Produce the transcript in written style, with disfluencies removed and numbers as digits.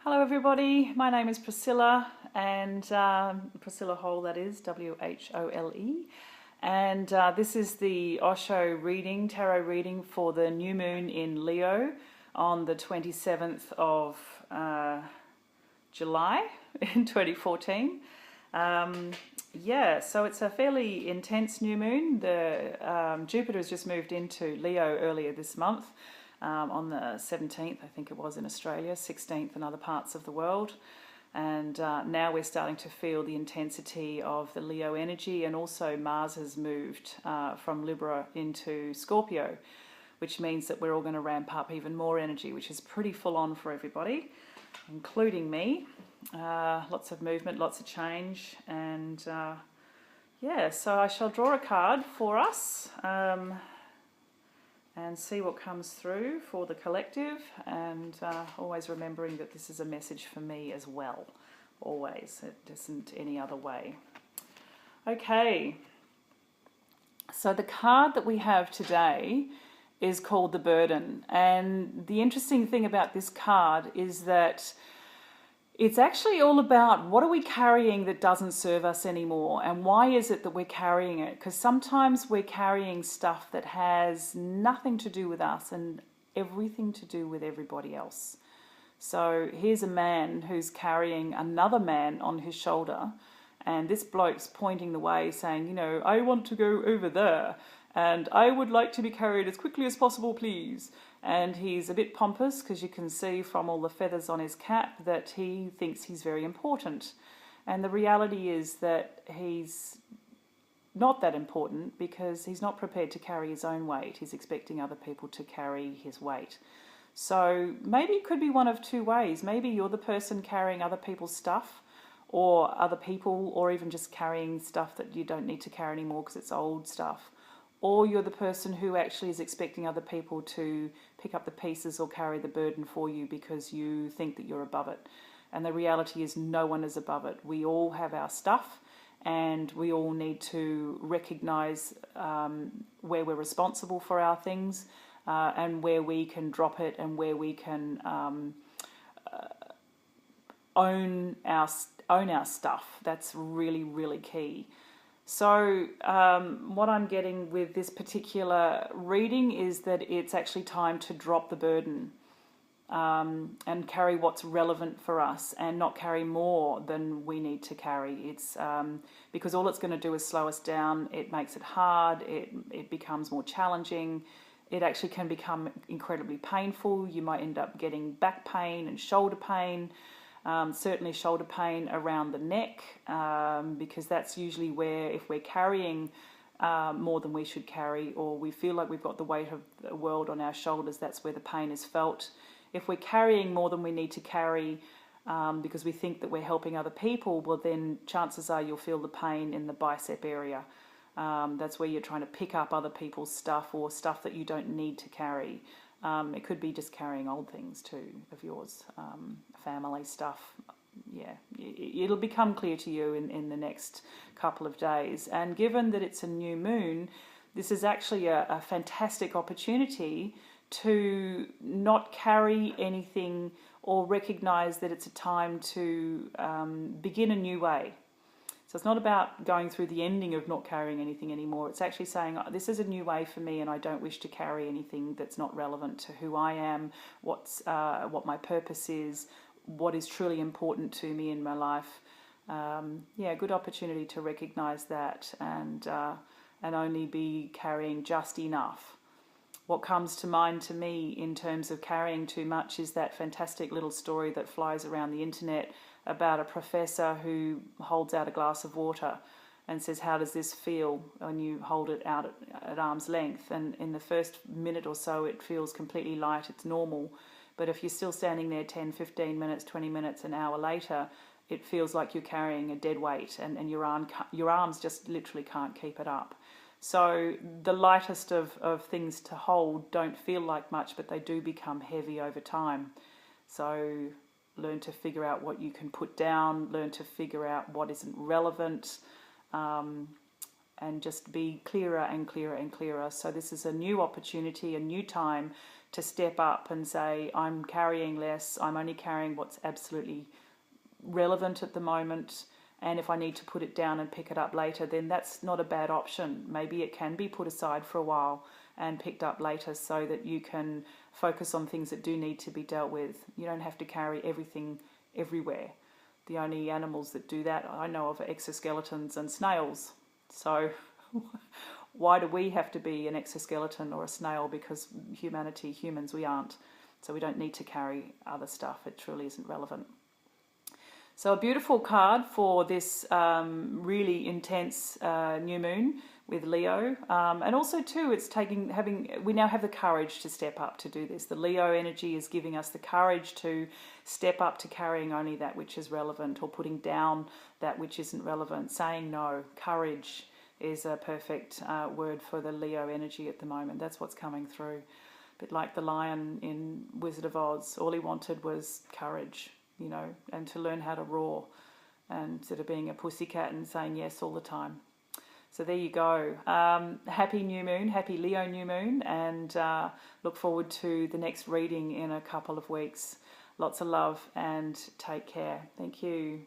Hello everybody, my name is Priscilla and Priscilla Hole, that is, W-H-O-L-E, and this is the Osho reading, tarot reading for the new moon in Leo on the 27th of July in 2014. So it's a fairly intense new moon. The Jupiter has just moved into Leo earlier this month. On the 17th, I think it was in Australia, 16th in other parts of the world. And now we're starting to feel the intensity of the Leo energy, and also Mars has moved from Libra into Scorpio, which means that we're all going to ramp up even more energy, which is pretty full on for everybody, including me. Lots of movement, lots of change, and so I shall draw a card for us. And see what comes through for the collective, and always remembering that this is a message for me as well. Always, it isn't any other way. Okay, so the card that we have today is called the Burden, and the interesting thing about this card is that it's actually all about what are we carrying that doesn't serve us anymore, and why is it that we're carrying it? Because sometimes we're carrying stuff that has nothing to do with us and everything to do with everybody else. So here's a man who's carrying another man on his shoulder, and this bloke's pointing the way saying, you know, I want to go over there and I would like to be carried as quickly as possible, please. And he's a bit pompous because you can see from all the feathers on his cap that he thinks he's very important. And the reality is that he's not that important because he's not prepared to carry his own weight. He's expecting other people to carry his weight. So maybe it could be one of two ways. Maybe you're the person carrying other people's stuff, or other people, or even just carrying stuff that you don't need to carry anymore because it's old stuff. Or you're the person who actually is expecting other people to pick up the pieces or carry the burden for you because you think that you're above it. And the reality is no one is above it. We all have our stuff, and we all need to recognise where we're responsible for our things, and where we can drop it, and where we can own our stuff. That's really, really key. So what I'm getting with this particular reading is that it's actually time to drop the burden and carry what's relevant for us, and not carry more than we need to carry. It's because all it's going to do is slow us down. It makes it hard. It becomes more challenging. It actually can become incredibly painful. You might end up getting back pain and shoulder pain. Certainly shoulder pain around the neck, because that's usually where, if we're carrying more than we should carry, or we feel like we've got the weight of the world on our shoulders, that's where the pain is felt. If we're carrying more than we need to carry because we think that we're helping other people, well then chances are you'll feel the pain in the bicep area. That's where you're trying to pick up other people's stuff, or stuff that you don't need to carry. It could be just carrying old things too of yours, family stuff. Yeah, it'll become clear to you in the next couple of days. And given that it's a new moon, this is actually a fantastic opportunity to not carry anything, or recognise that it's a time to begin a new way. So it's not about going through the ending of not carrying anything anymore. It's actually saying, this is a new way for me, and I don't wish to carry anything that's not relevant to who I am, what my purpose is, what is truly important to me in my life. Good opportunity to recognise that, and only be carrying just enough. What comes to mind to me in terms of carrying too much is that fantastic little story that flies around the internet about a professor who holds out a glass of water and says, how does this feel when you hold it out at arm's length? And in the first minute or so it feels completely light, it's normal. But if you're still standing there 10, 15 minutes, 20 minutes, an hour later, it feels like you're carrying a dead weight, and your arms just literally can't keep it up. So the lightest of things to hold don't feel like much, but they do become heavy over time. So learn to figure out what you can put down, learn to figure out what isn't relevant, and just be clearer and clearer and clearer. So this is a new opportunity, a new time to step up and say, I'm carrying less, I'm only carrying what's absolutely relevant at the moment, and if I need to put it down and pick it up later, then that's not a bad option. Maybe it can be put aside for a while and picked up later so that you can focus on things that do need to be dealt with. You don't have to carry everything everywhere. The only animals that do that I know of are exoskeletons and snails. So why do we have to be an exoskeleton or a snail? Because humans, we aren't. So we don't need to carry other stuff. It truly isn't relevant. So a beautiful card for this really intense new moon with Leo, and also too, it's we now have the courage to step up to do this. The Leo energy is giving us the courage to step up to carrying only that which is relevant, or putting down that which isn't relevant. Saying no. Courage is a perfect word for the Leo energy at the moment. That's what's coming through. A bit like the lion in Wizard of Oz. All he wanted was courage, and to learn how to roar, and instead of being a pussycat and saying yes all the time. So there you go. Happy new moon, happy Leo new moon, and look forward to the next reading in a couple of weeks. Lots of love and take care. Thank you.